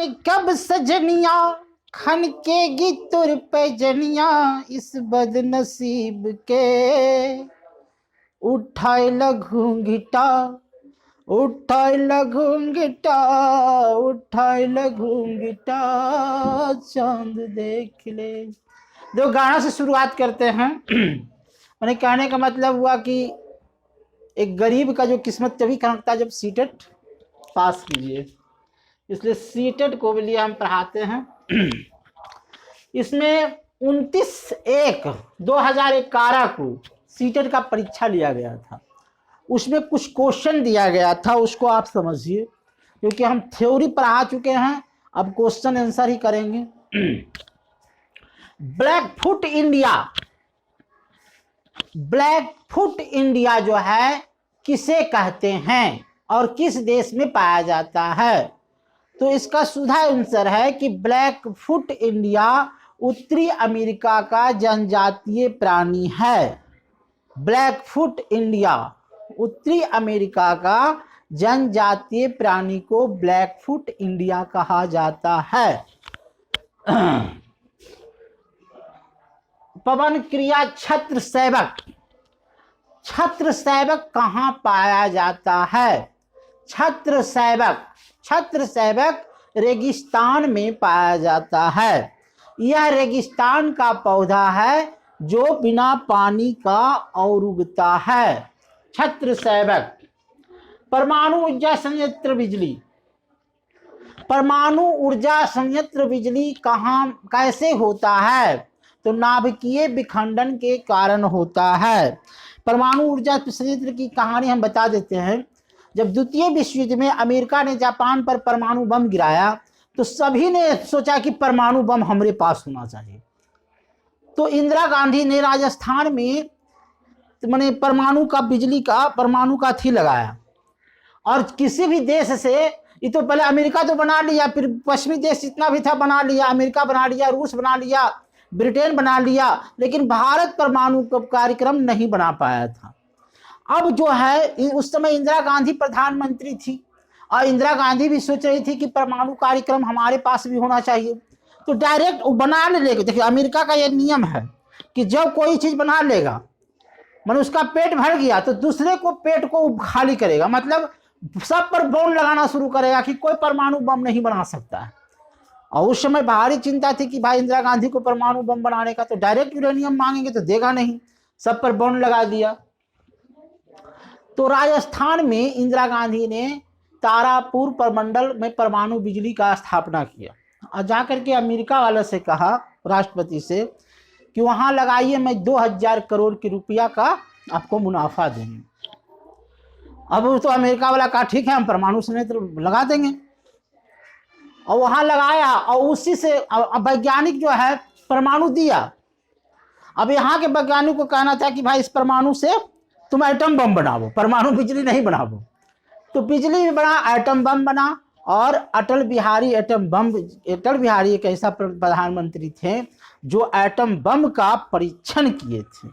जाने कब सजनिया खनकेगी तुर पे जनिया, इस बदनसीब के उठाए घूंघटा, उठाए घूंघटा, उठाए घूंघटा, चांद देख ले। दो गाना से शुरुआत करते हैं। मैंने कहने का मतलब हुआ कि एक गरीब का जो किस्मत तभी खनकता है जब सीटेट पास कीजिए, इसलिए सीटेट को लिए हम पढ़ाते हैं। इसमें 29/1/2011 को सीटेट का परीक्षा लिया गया था। उसमें कुछ क्वेश्चन दिया गया था, उसको आप समझिए, क्योंकि हम थ्योरी पढ़ा चुके हैं, अब क्वेश्चन आंसर ही करेंगे। ब्लैकफुट इंडिया, ब्लैकफुट इंडिया जो है किसे कहते हैं और किस देश में पाया जाता है? तो इसका सीधा आंसर है कि ब्लैकफुट इंडिया उत्तरी अमेरिका का जनजातीय प्राणी है। ब्लैकफुट इंडिया उत्तरी अमेरिका का जनजातीय प्राणी को ब्लैकफुट इंडिया कहा जाता है। पवन क्रिया छत्र सेवक, छत्र सेवक कहाँ पाया जाता है? छत्र सेवक, छत्र सेवक रेगिस्तान में पाया जाता है। यह रेगिस्तान का पौधा है जो बिना पानी का और उगता है। छत्र सेवक। परमाणु ऊर्जा संयंत्र बिजली, परमाणु ऊर्जा संयंत्र बिजली कहाँ कैसे होता है? तो नाभिकीय विखंडन के कारण होता है। परमाणु ऊर्जा संयंत्र की कहानी हम बता देते हैं। जब द्वितीय विश्व युद्ध में अमेरिका ने जापान पर परमाणु बम गिराया तो सभी ने सोचा कि परमाणु बम हमारे पास होना चाहिए। तो इंदिरा गांधी ने राजस्थान में मैंने परमाणु का बिजली का परमाणु का थी लगाया, और किसी भी देश से, ये तो पहले अमेरिका तो बना लिया, फिर पश्चिमी देश जितना भी था बना लिया, अमेरिका बना लिया, रूस बना लिया, ब्रिटेन बना लिया, लेकिन भारत परमाणु कार्यक्रम नहीं बना पाया था। अब जो है उस समय इंदिरा गांधी प्रधानमंत्री थी और इंदिरा गांधी भी सोच रही थी कि परमाणु कार्यक्रम हमारे पास भी होना चाहिए, तो डायरेक्ट बना लेगा। देखिए अमेरिका का यह नियम है कि जब कोई चीज बना लेगा, मतलब उसका पेट भर गया तो दूसरे को पेट को खाली करेगा, मतलब सब पर बम लगाना शुरू करेगा कि कोई परमाणु बम नहीं बना सकता है। और उस समय भारी चिंता थी कि भाई इंदिरा गांधी को परमाणु बम बनाने का, तो डायरेक्ट यूरेनियम मांगेंगे तो देगा नहीं, सब पर बम लगा दिया। तो राजस्थान में इंदिरा गांधी ने तारापुर परमंडल में परमाणु बिजली का स्थापना किया और जाकर के अमेरिका वाले से कहा, राष्ट्रपति से, कि वहां लगाइए, मैं 2000 करोड़ की रुपया का आपको मुनाफा देंगे। अब तो अमेरिका वाला कहा ठीक है, हम परमाणु संयंत्र लगा देंगे, और वहां लगाया, और उसी से वैज्ञानिक जो है परमाणु दिया। अब यहाँ के वैज्ञानिक को कहना था कि भाई इस परमाणु से तुम एटम बम बनाओ, परमाणु बिजली नहीं बनाओ। तो बिजली भी बना, एटम बम बना, और अटल बिहारी एटम बम, अटल बिहारी एक ऐसा प्रधानमंत्री थे जो एटम बम का परीक्षण किए थे।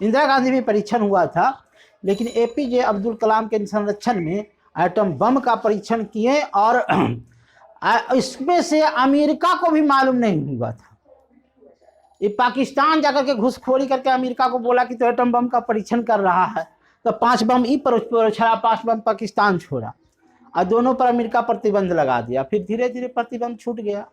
इंदिरा गांधी में परीक्षण हुआ था, लेकिन एपीजे अब्दुल कलाम के संरक्षण में एटम बम का परीक्षण किए, और इसमें से अमेरिका को भी मालूम नहीं हुआ था। ये पाकिस्तान जाकर के घुसखोरी करके अमेरिका को बोला कि तो एटम बम का परीक्षण कर रहा है, तो 5 बम ई पर छोड़ा, 5 बम पाकिस्तान छोड़ा, और दोनों पर अमेरिका प्रतिबंध लगा दिया। फिर धीरे धीरे प्रतिबंध छूट गया।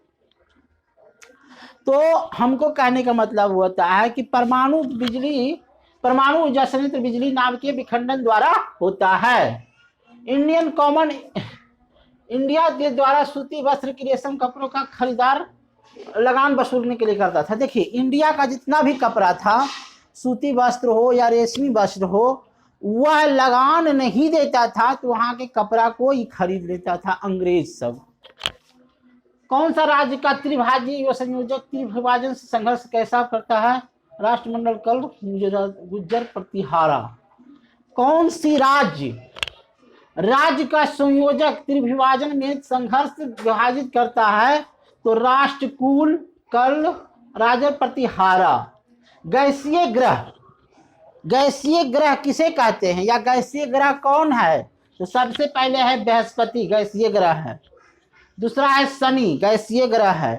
तो हमको कहने का मतलब होता है कि परमाणु बिजली, परमाणु ऊर्जा संयंत्र बिजली नाभिकीय विखंडन द्वारा होता है। इंडिया के द्वारा सूती वस्त्र की रेशम कपड़ों का खरीदार लगान वसूलने के लिए करता था। देखिए इंडिया का जितना भी कपड़ा था, सूती वस्त्र हो या रेशमी वस्त्र हो, वह लगान नहीं देता था, तो वहां के कपड़ा को ही खरीद लेता था अंग्रेज सब। कौन सा राज्य का त्रिभाजी व संयोजक त्रिविभाजन से संघर्ष कैसा करता है? राष्ट्रमंडल कल गुज्जर प्रतिहारा। कौन सी राज्य का संयोजक त्रिविभाजन में संघर्ष विभाजित करता है? तो राष्ट्रकूल कल राजर प्रतिहारा। गैसीय ग्रह, गैसीय ग्रह किसे कहते हैं, या गैसीय ग्रह कौन है? तो सबसे पहले है बृहस्पति, गैसीय ग्रह है। दूसरा है शनि, गैसीय ग्रह है।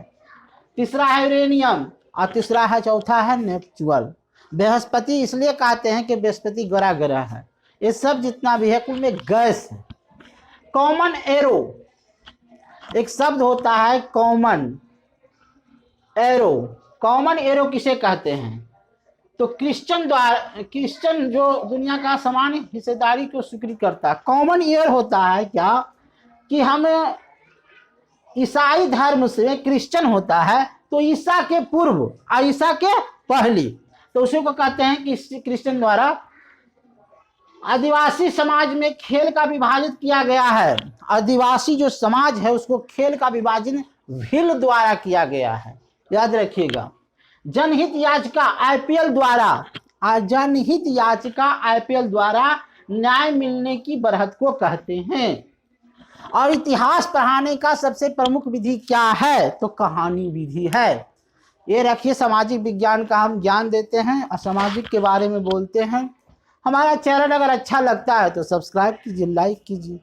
तीसरा है यूरेनियम और तीसरा है, चौथा है नेपच्यून। बृहस्पति इसलिए कहते हैं कि बृहस्पति बड़ा ग्रह है। ये सब जितना भी है कुल में गैस है। कॉमन एरो, एक शब्द होता है कॉमन एरो। कॉमन एरो किसे कहते हैं? तो क्रिश्चियन जो दुनिया का सामान्य हिस्सेदारी को स्वीकृत करता है। कॉमन ईयर होता है क्या कि हम ईसाई धर्म से क्रिश्चियन होता है तो ईसा के पूर्व और ईसा के पहले, तो उसी को कहते हैं कि क्रिश्चियन द्वारा आदिवासी समाज में खेल का विभाजित किया गया है। आदिवासी जो समाज है उसको खेल का विभाजन भील द्वारा किया गया है, याद रखिएगा। जनहित याचिका आईपीएल द्वारा न्याय मिलने की बढ़त को कहते हैं। और इतिहास पढ़ाने का सबसे प्रमुख विधि क्या है? तो कहानी विधि है। ये रखिए, सामाजिक विज्ञान का हम ज्ञान देते हैं और सामाजिक के बारे में बोलते हैं। हमारा चैनल अगर अच्छा लगता है तो सब्सक्राइब कीजिए, लाइक कीजिए।